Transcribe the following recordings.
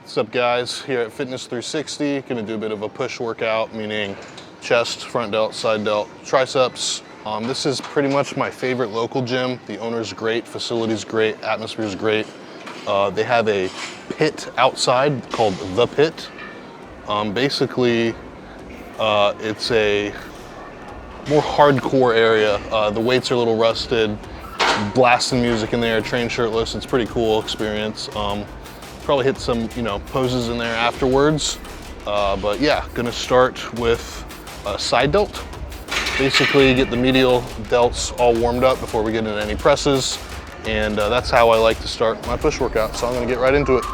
What's up, guys? Here at Fitness 360, gonna do a bit of a push workout, meaning chest, front delt, side delt, triceps. This is pretty much my favorite local gym. The owner's great, facility's great, atmosphere's great. They have a pit outside called The Pit. Basically, it's a more hardcore area. The weights are a little rusted, blasting music in there, train shirtless. It's a pretty cool experience. Probably hit some, poses in there afterwards. But yeah, gonna start with side delt. Basically get the medial delts all warmed up before we get into any presses. And that's how I like to start my push workout. So I'm gonna get right into it.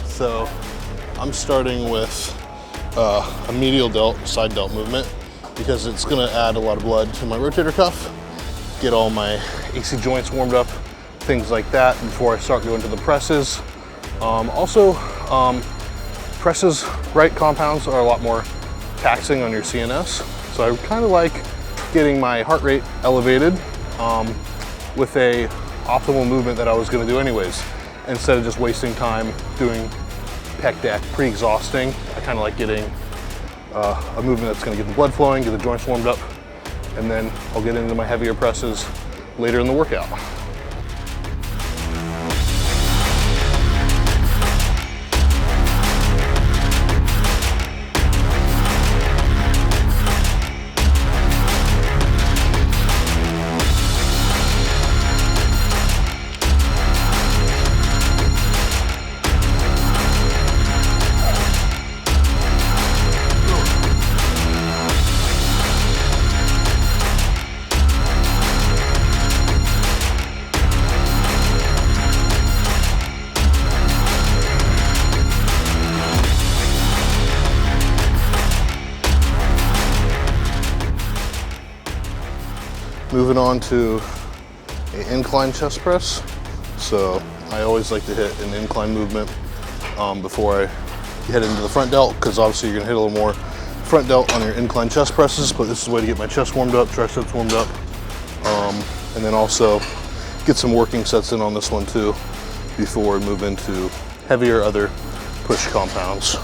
So I'm starting with a medial delt, side delt movement because it's gonna add a lot of blood to my rotator cuff, get all my AC joints warmed up, things like that before I start going to the presses. Presses, right, compounds are a lot more taxing on your CNS. So I kind of like getting my heart rate elevated with a optimal movement that I was gonna do anyways, instead of just wasting time doing pec deck, pretty exhausting. I kind of like getting a movement that's going to get the blood flowing, get the joints warmed up, and then I'll get into my heavier presses later in the workout. Moving on to an incline chest press. So I always like to hit an incline movement before I head into the front delt, because obviously you're gonna hit a little more front delt on your incline chest presses, but this is a way to get my chest warmed up, triceps warmed up, and then also get some working sets in on this one too before we move into heavier other push compounds.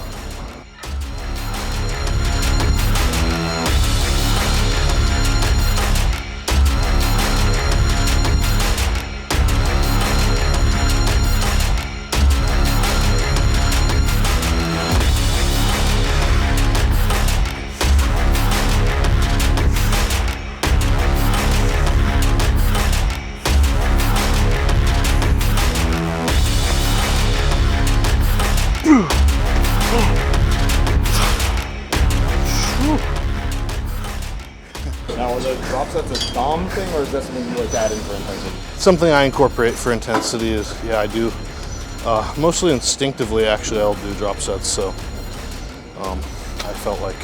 Now, are the drop sets a dom thing, or is this something you like to add in for intensity? Something I incorporate for intensity is, yeah, I do. Mostly instinctively, actually, I'll do drop sets. So I felt like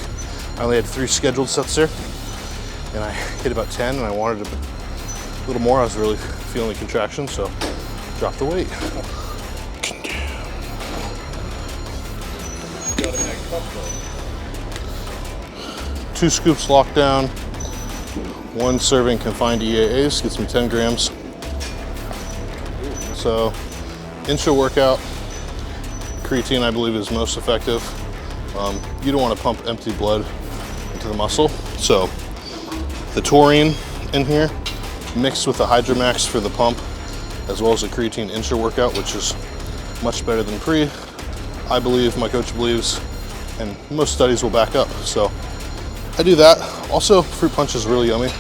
I only had 3 scheduled sets there, and I hit about 10, and I wanted a little more. I was really feeling the contraction, so drop the weight. Got a neck cup, though. 2 scoops locked down. 1 serving confined EAAs gets me 10 grams. So, intra workout, creatine I believe is most effective. You don't want to pump empty blood into the muscle. So, the taurine in here mixed with the Hydromax for the pump, as well as the creatine intra workout, which is much better than pre. I believe, my coach believes, and most studies will back up. So, I do that. Also, fruit punch is really yummy,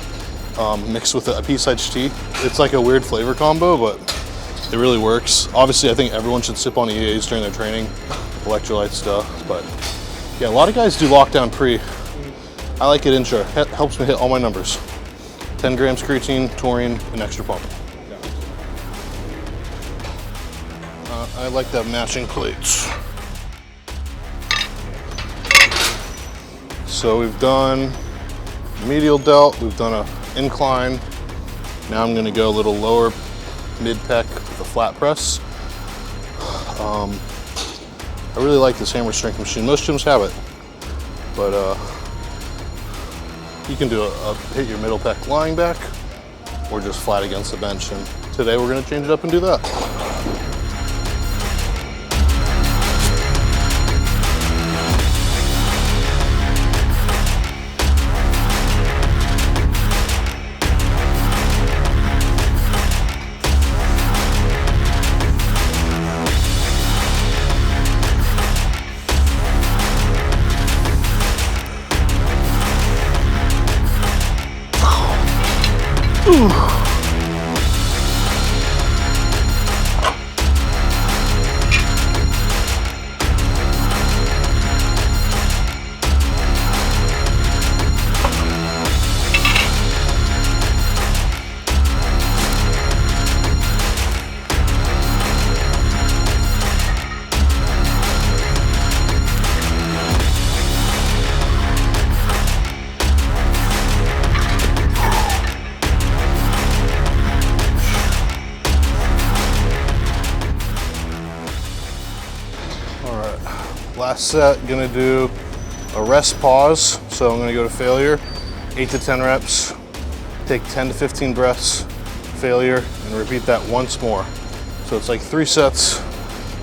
mixed with a pea-side tea. It's like a weird flavor combo, but it really works. Obviously, I think everyone should sip on EAs during their training, electrolyte stuff. But yeah, a lot of guys do lockdown pre. I like it intra. It helps me hit all my numbers. 10 grams creatine, taurine, and extra pump. I like to have matching plates. So we've done medial delt, we've done a incline. Now I'm gonna go a little lower mid-pec with a flat press. I really like this hammer strength machine. Most gyms have it, but you can do hit your middle pec lying back or just flat against the bench. And today we're gonna change it up and do that. Last set, gonna do a rest pause. So I'm gonna go to failure, 8 to 10 reps, take 10 to 15 breaths, failure, and repeat that once more. So it's like 3 sets,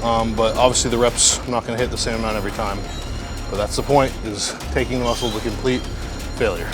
but obviously the reps, I'm not gonna hit the same amount every time. But that's the point, is taking the muscle to complete failure.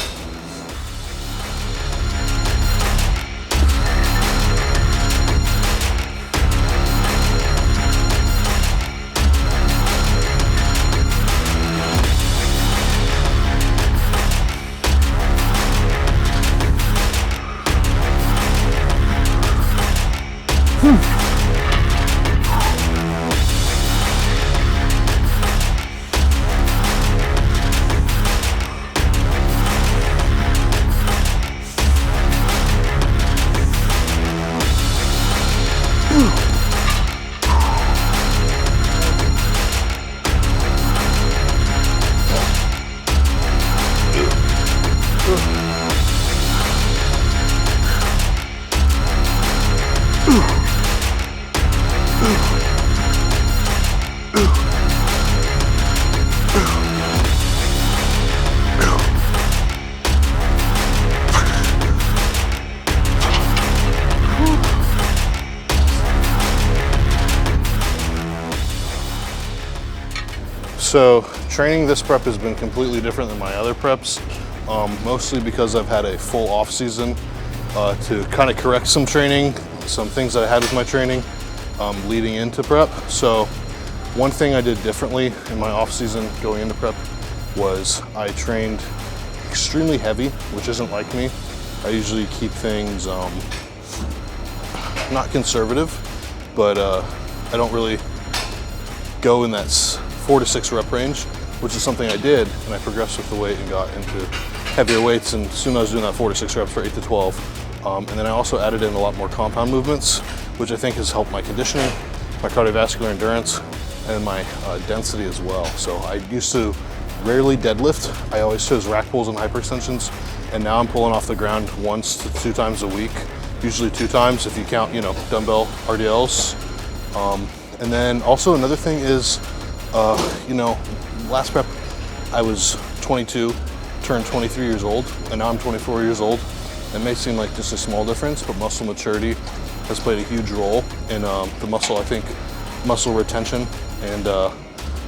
So training this prep has been completely different than my other preps, mostly because I've had a full off season to kind of correct some training, some things that I had with my training leading into prep. So one thing I did differently in my off season going into prep was I trained extremely heavy, which isn't like me. I usually keep things not conservative, but I don't really go in that 4 to 6 rep range, which is something I did, and I progressed with the weight and got into heavier weights, and soon I was doing that 4 to 6 reps for 8 to 12. And then I also added in a lot more compound movements, which I think has helped my conditioning, my cardiovascular endurance, and my density as well. So I used to rarely deadlift. I always chose rack pulls and hyperextensions, and now I'm pulling off the ground 1 to 2 times a week, usually 2 times if you count, dumbbell RDLs. And then also another thing is, last prep I was 22, turned 23 years old, and now I'm 24 years old. It may seem like just a small difference, but muscle maturity has played a huge role in the muscle retention and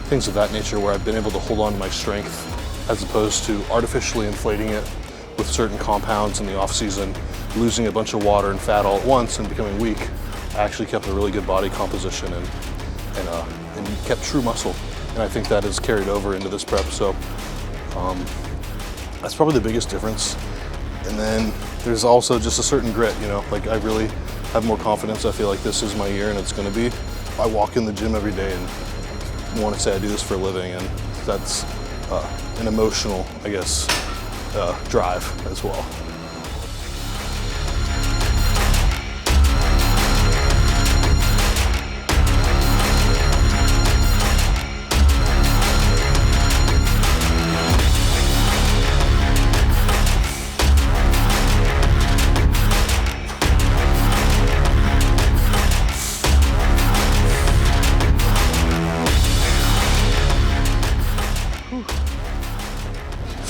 things of that nature, where I've been able to hold on to my strength as opposed to artificially inflating it with certain compounds in the off season, losing a bunch of water and fat all at once and becoming weak. I actually kept a really good body composition and kept true muscle. And I think that has carried over into this prep. So that's probably the biggest difference. And then there's also just a certain grit, like I really have more confidence. I feel like this is my year and it's gonna be. I walk in the gym every day and want to say I do this for a living, and that's an emotional, I guess, drive as well.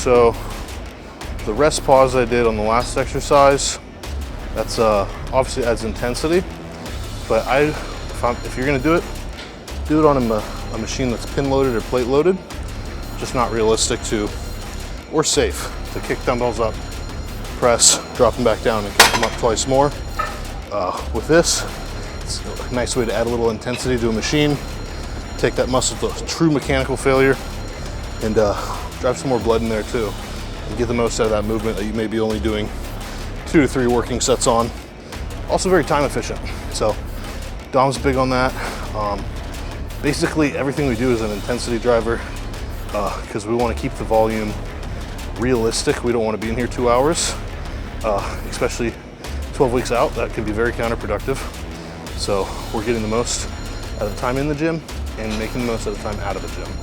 So the rest pause I did on the last exercise, that's obviously adds intensity, but if you're gonna do it on a machine that's pin loaded or plate loaded. Just not realistic or safe to kick dumbbells up, press, drop them back down, and kick them up twice more. With this, it's a nice way to add a little intensity to a machine, take that muscle to true mechanical failure, and drive some more blood in there too, and get the most out of that movement that you may be only doing 2 to 3 working sets on. Also very time efficient. So Dom's big on that. Basically everything we do is an intensity driver because we want to keep the volume realistic. We don't want to be in here 2 hours, especially 12 weeks out. That can be very counterproductive. So we're getting the most out of the time in the gym and making the most out of the time out of the gym.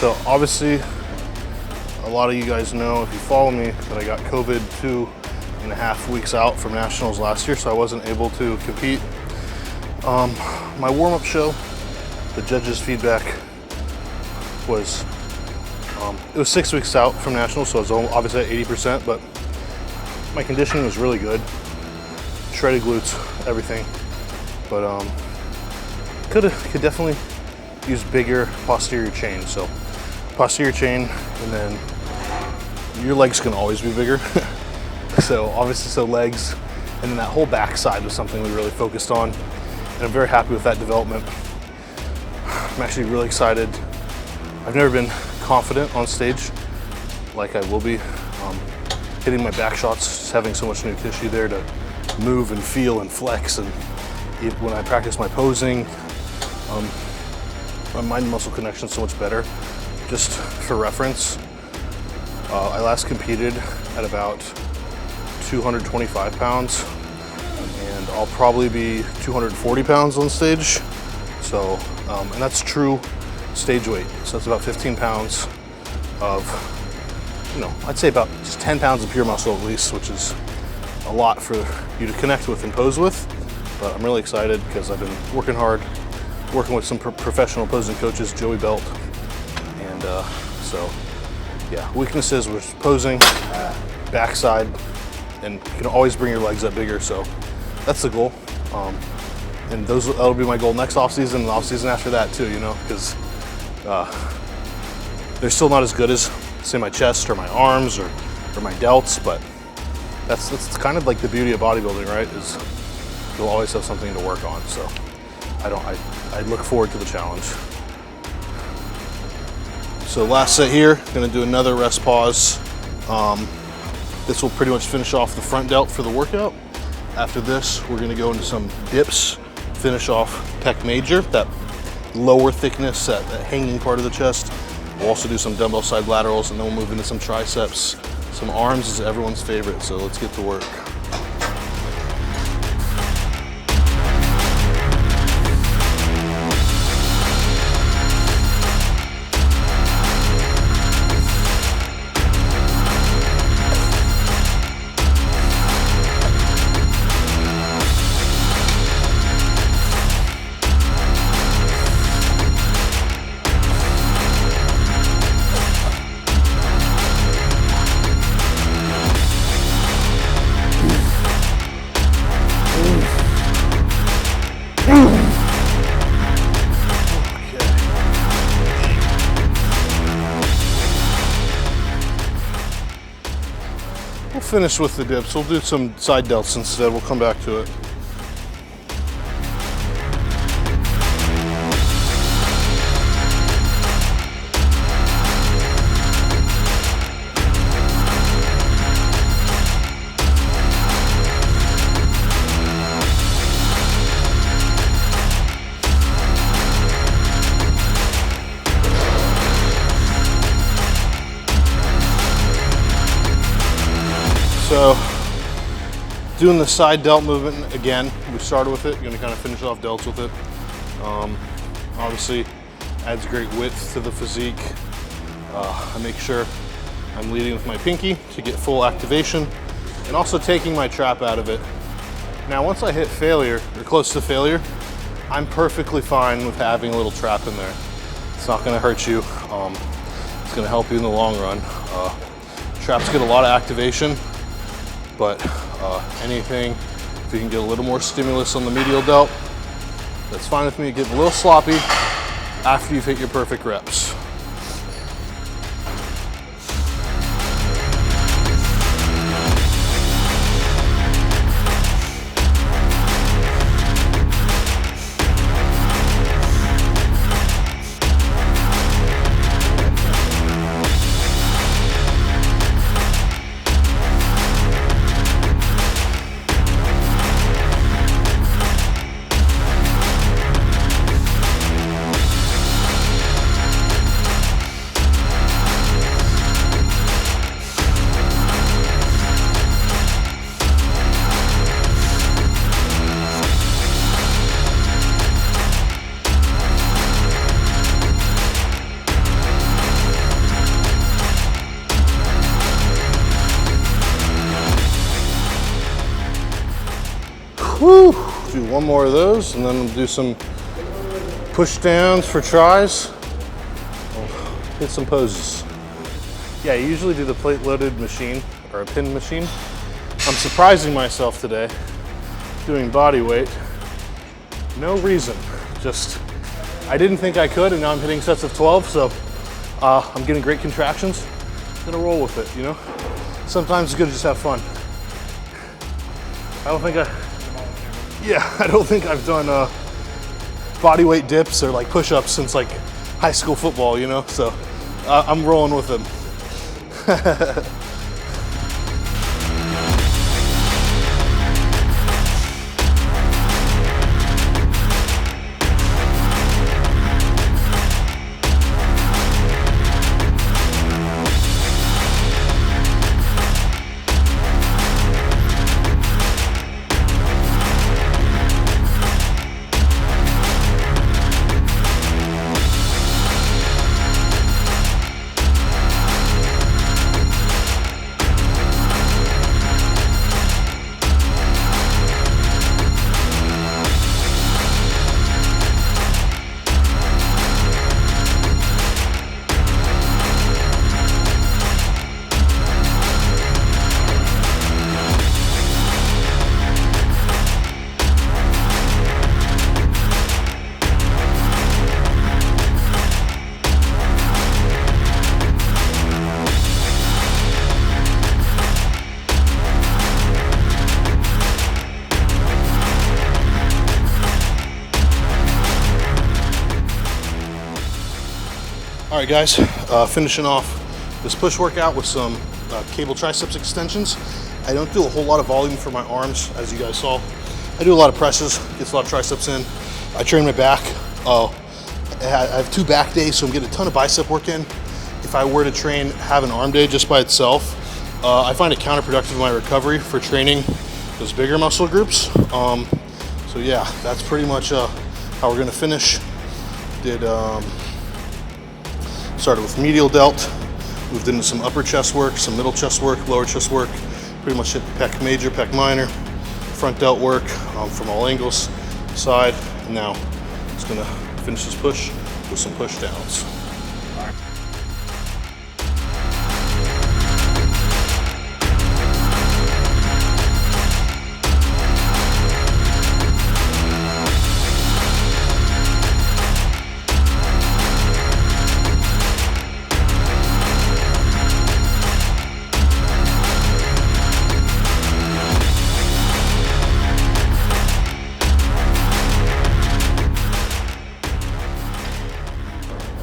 So obviously, a lot of you guys know, if you follow me, that I got COVID 2.5 weeks out from nationals last year, so I wasn't able to compete. My warm-up show, the judges' feedback was, it was 6 weeks out from nationals, so I was obviously at 80%, but my conditioning was really good. Shredded glutes, everything, but could definitely use bigger posterior chain. So posterior chain, and then your legs can always be bigger. So obviously, legs, and then that whole back side was something we really focused on, and I'm very happy with that development. I'm actually really excited. I've never been confident on stage like I will be. Hitting my back shots, just having so much new tissue there to move and feel and flex, and when I practice my posing, my mind-muscle connection is so much better. Just for reference, I last competed at about 225 pounds, and I'll probably be 240 pounds on stage. So, and that's true stage weight. So that's about 15 pounds of, I'd say about just 10 pounds of pure muscle at least, which is a lot for you to connect with and pose with. But I'm really excited because I've been working hard, working with some professional posing coaches, Joey Belt. And so, yeah, weaknesses was posing, backside, and you can always bring your legs up bigger. So that's the goal. And that'll be my goal next offseason and the offseason after that too, because they're still not as good as, say, my chest or my arms or my delts, but that's kind of like the beauty of bodybuilding, right? Is you'll always have something to work on. So I look forward to the challenge. So last set here, gonna do another rest pause. This will pretty much finish off the front delt for the workout. After this, we're gonna go into some dips, finish off pec major, that lower thickness, that hanging part of the chest. We'll also do some dumbbell side laterals, and then we'll move into some triceps. Some arms is everyone's favorite, so let's get to work. We'll finish with the dips. We'll do some side delts instead. We'll come back to it. Doing the side delt movement again. We started with it, gonna kind of finish off delts with it. Obviously, adds great width to the physique. I make sure I'm leading with my pinky to get full activation and also taking my trap out of it. Now, once I hit failure or close to failure, I'm perfectly fine with having a little trap in there. It's not gonna hurt you. It's gonna help you in the long run. Traps get a lot of activation, but anything, if you can get a little more stimulus on the medial delt, that's fine with me. Get a little sloppy after you've hit your perfect reps. Woo! Do one more of those and then we'll do some push downs for tries. I'll hit some poses. Yeah, I usually do the plate loaded machine or a pin machine. I'm surprising myself today doing body weight. No reason, just I didn't think I could and now I'm hitting sets of 12, so I'm getting great contractions. I'm gonna roll with it, you know? Sometimes it's good to just have fun. I don't think I've done body weight dips or like push-ups since like high school football, you know? So I'm rolling with them. All right, guys, finishing off this push workout with some cable triceps extensions. I don't do a whole lot of volume for my arms, as you guys saw. I do a lot of presses, gets a lot of triceps in. I train my back. I have 2 back days, so I'm getting a ton of bicep work in. If I were to have an arm day just by itself, I find it counterproductive in my recovery for training those bigger muscle groups. So yeah, that's pretty much how we're gonna finish. Started with medial delt, moved into some upper chest work, some middle chest work, lower chest work, pretty much hit pec major, pec minor, front delt work from all angles, side, and now it's gonna finish this push with some push downs.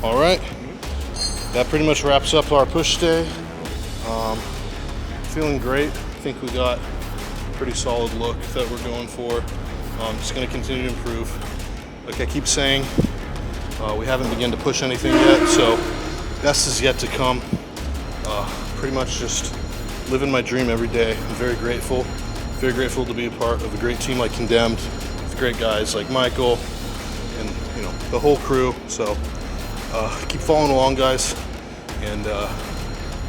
All right, that pretty much wraps up our push day. Feeling great. I think we got a pretty solid look that we're going for. Just gonna continue to improve. Like I keep saying, we haven't begun to push anything yet, so best is yet to come. Pretty much just living my dream every day. I'm very grateful Very grateful to be a part of a great team like Condemned, with great guys like Michael and the whole crew. So keep following along, guys, and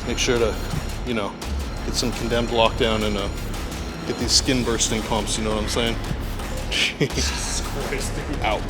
make sure to get some Condemned lockdown and get these skin bursting pumps. You know what I'm saying? Jesus Christ, dude. Out.